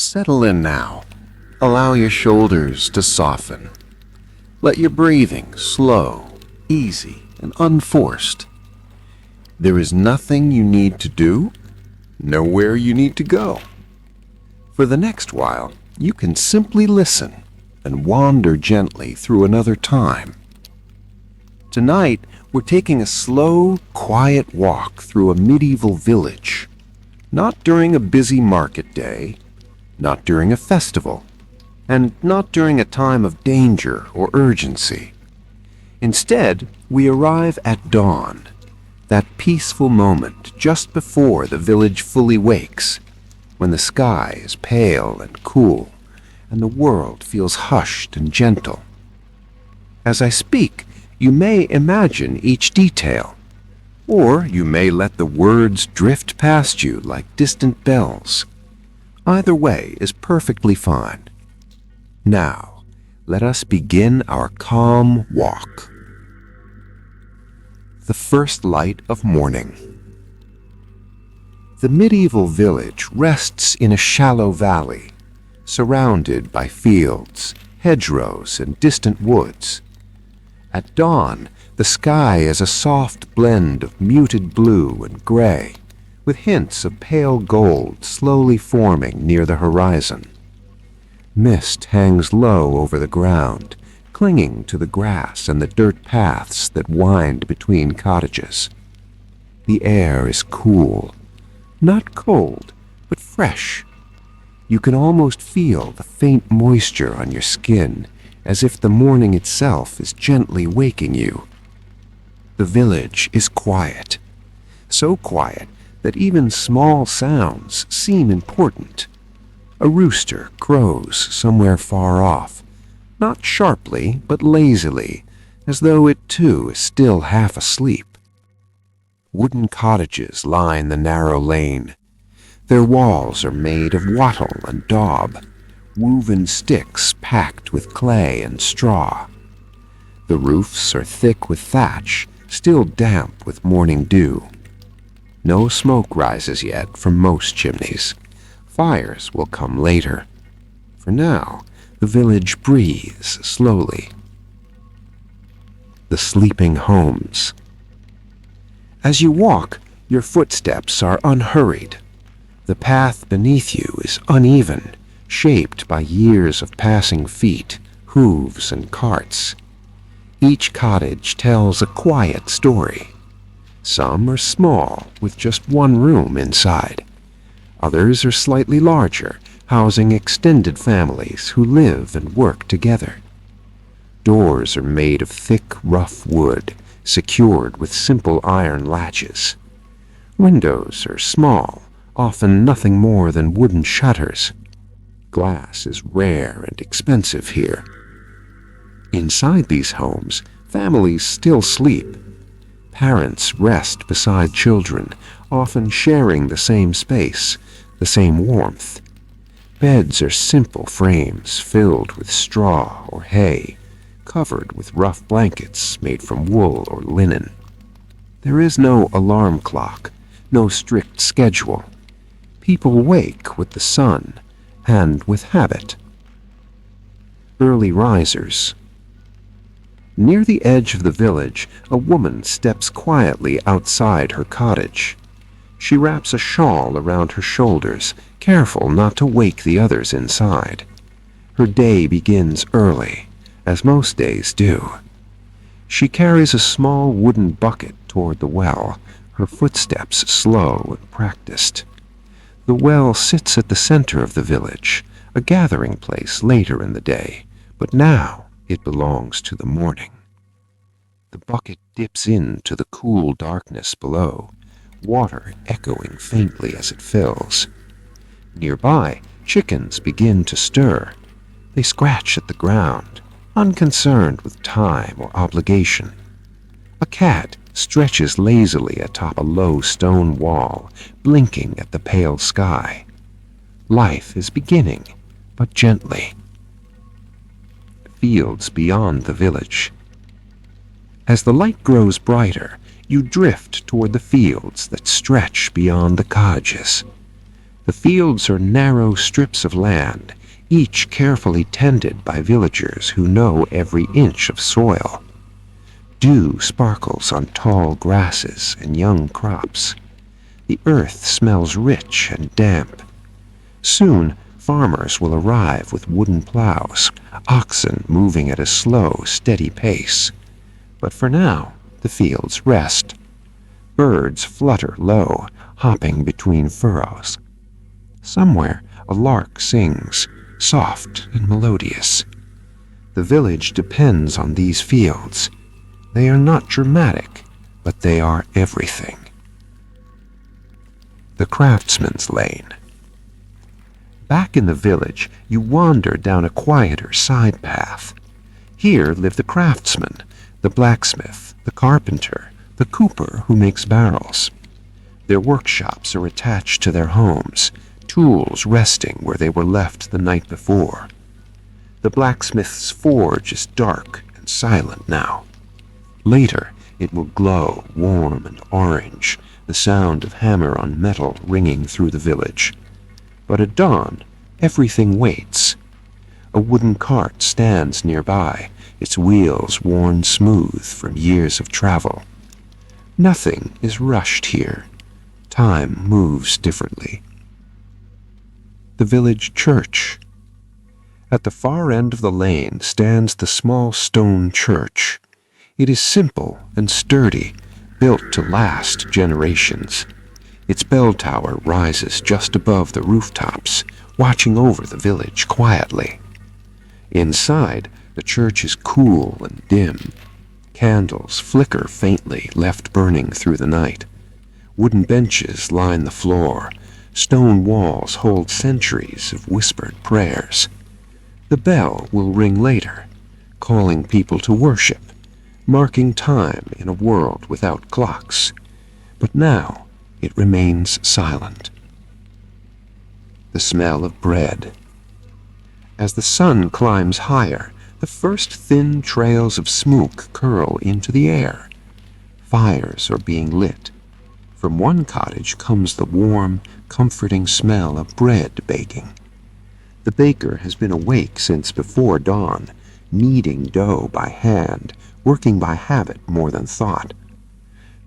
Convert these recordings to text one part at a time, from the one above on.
Settle in now. Allow your shoulders to soften. Let your breathing slow, easy, and unforced. There is nothing you need to do, nowhere you need to go. For the next while, you can simply listen and wander gently through another time. Tonight, we're taking a slow, quiet walk through a medieval village. Not during a busy market day, not during a festival, and not during a time of danger or urgency. Instead, we arrive at dawn, that peaceful moment just before the village fully wakes, when the sky is pale and cool, and the world feels hushed and gentle. As I speak, you may imagine each detail, or you may let the words drift past you like distant bells. Either way is perfectly fine. Now, let us begin our calm walk. The first light of morning. The medieval village rests in a shallow valley, surrounded by fields, hedgerows, and distant woods. At dawn, the sky is a soft blend of muted blue and gray, with hints of pale gold slowly forming near the horizon. Mist hangs low over the ground, clinging to the grass and the dirt paths that wind between cottages. The air is cool, not cold, but fresh. You can almost feel the faint moisture on your skin, as if the morning itself is gently waking you. The village is quiet, so quiet that even small sounds seem important. A rooster crows somewhere far off, not sharply but lazily, as though it too is still half asleep. Wooden cottages line the narrow lane. Their walls are made of wattle and daub, woven sticks packed with clay and straw. The roofs are thick with thatch, still damp with morning dew. No smoke rises yet from most chimneys. Fires will come later. For now, the village breathes slowly. The sleeping homes. As you walk, your footsteps are unhurried. The path beneath you is uneven, shaped by years of passing feet, hooves, and carts. Each cottage tells a quiet story. Some are small, with just one room inside. Others are slightly larger, housing extended families who live and work together. Doors are made of thick, rough wood, secured with simple iron latches. Windows are small, often nothing more than wooden shutters. Glass is rare and expensive here. Inside these homes, families still sleep. Parents rest beside children, often sharing the same space, the same warmth. Beds are simple frames filled with straw or hay, covered with rough blankets made from wool or linen. There is no alarm clock, no strict schedule. People wake with the sun and with habit. Early risers. Near the edge of the village, a woman steps quietly outside her cottage. She wraps a shawl around her shoulders, careful not to wake the others inside. Her day begins early, as most days do. She carries a small wooden bucket toward the well, her footsteps slow and practiced. The well sits at the center of the village, a gathering place later in the day, but now it belongs to the morning. The bucket dips into the cool darkness below, water echoing faintly as it fills. Nearby, chickens begin to stir. They scratch at the ground, unconcerned with time or obligation. A cat stretches lazily atop a low stone wall, blinking at the pale sky. Life is beginning, but gently. Fields beyond the village. As the light grows brighter, you drift toward the fields that stretch beyond the cottages. The fields are narrow strips of land, each carefully tended by villagers who know every inch of soil. Dew sparkles on tall grasses and young crops. The earth smells rich and damp. Soon, farmers will arrive with wooden plows, oxen moving at a slow, steady pace. But for now, the fields rest. Birds flutter low, hopping between furrows. Somewhere, a lark sings, soft and melodious. The village depends on these fields. They are not dramatic, but they are everything. The Craftsman's Lane. Back in the village, you wander down a quieter side path. Here live the craftsmen, the blacksmith, the carpenter, the cooper who makes barrels. Their workshops are attached to their homes, tools resting where they were left the night before. The blacksmith's forge is dark and silent now. Later, it will glow warm and orange, the sound of hammer on metal ringing through the village. But at dawn, everything waits. A wooden cart stands nearby, its wheels worn smooth from years of travel. Nothing is rushed here. Time moves differently. The village church. At the far end of the lane stands the small stone church. It is simple and sturdy, built to last generations. Its bell tower rises just above the rooftops, watching over the village quietly. Inside, the church is cool and dim. Candles flicker faintly, left burning through the night. Wooden benches line the floor. Stone walls hold centuries of whispered prayers. The bell will ring later, calling people to worship, marking time in a world without clocks. But now it remains silent. The smell of bread. As the sun climbs higher, the first thin trails of smoke curl into the air. Fires are being lit. From one cottage comes the warm, comforting smell of bread baking. The baker has been awake since before dawn, kneading dough by hand, working by habit more than thought.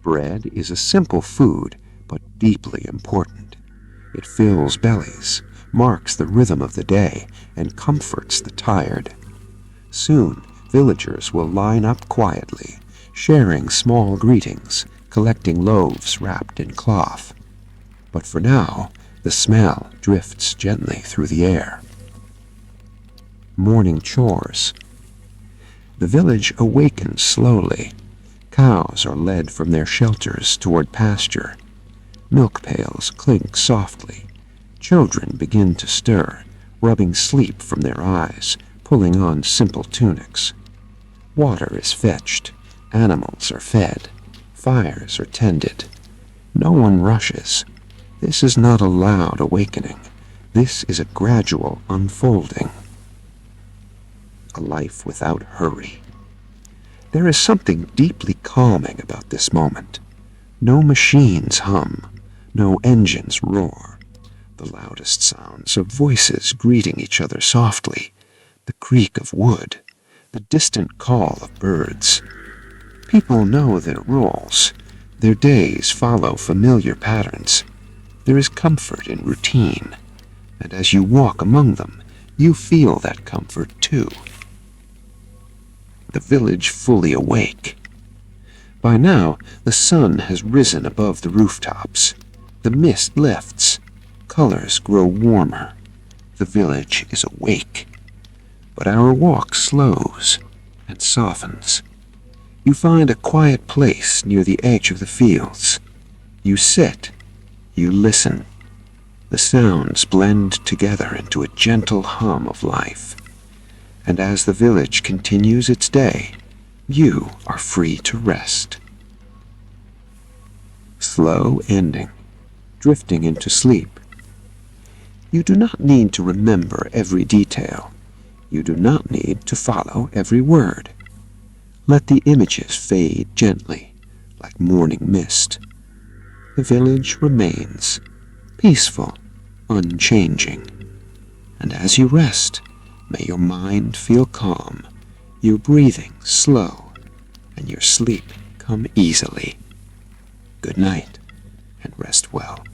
Bread is a simple food, but deeply important. It fills bellies, marks the rhythm of the day, and comforts the tired. Soon, villagers will line up quietly, sharing small greetings, collecting loaves wrapped in cloth. But for now, the smell drifts gently through the air. Morning chores. The village awakens slowly. Cows are led from their shelters toward pasture. Milk pails clink softly. Children begin to stir, rubbing sleep from their eyes, pulling on simple tunics. Water is fetched. Animals are fed. Fires are tended. No one rushes. This is not a loud awakening. This is a gradual unfolding. A life without hurry. There is something deeply calming about this moment. No machines hum. No engines roar. The loudest sounds are voices greeting each other softly, the creak of wood, the distant call of birds. People know their roles. Their days follow familiar patterns. There is comfort in routine, and as you walk among them, you feel that comfort too. The village fully awake. By now, the sun has risen above the rooftops. The mist lifts. Colors grow warmer. The village is awake. But our walk slows and softens. You find a quiet place near the edge of the fields. You sit. You listen. The sounds blend together into a gentle hum of life. And as the village continues its day, you are free to rest. Slow ending, drifting into sleep. You do not need to remember every detail. You do not need to follow every word. Let the images fade gently, like morning mist. The village remains peaceful unchanging. And as you rest, may your mind feel calm, your breathing slow, and your sleep come easily. Good night, and rest well.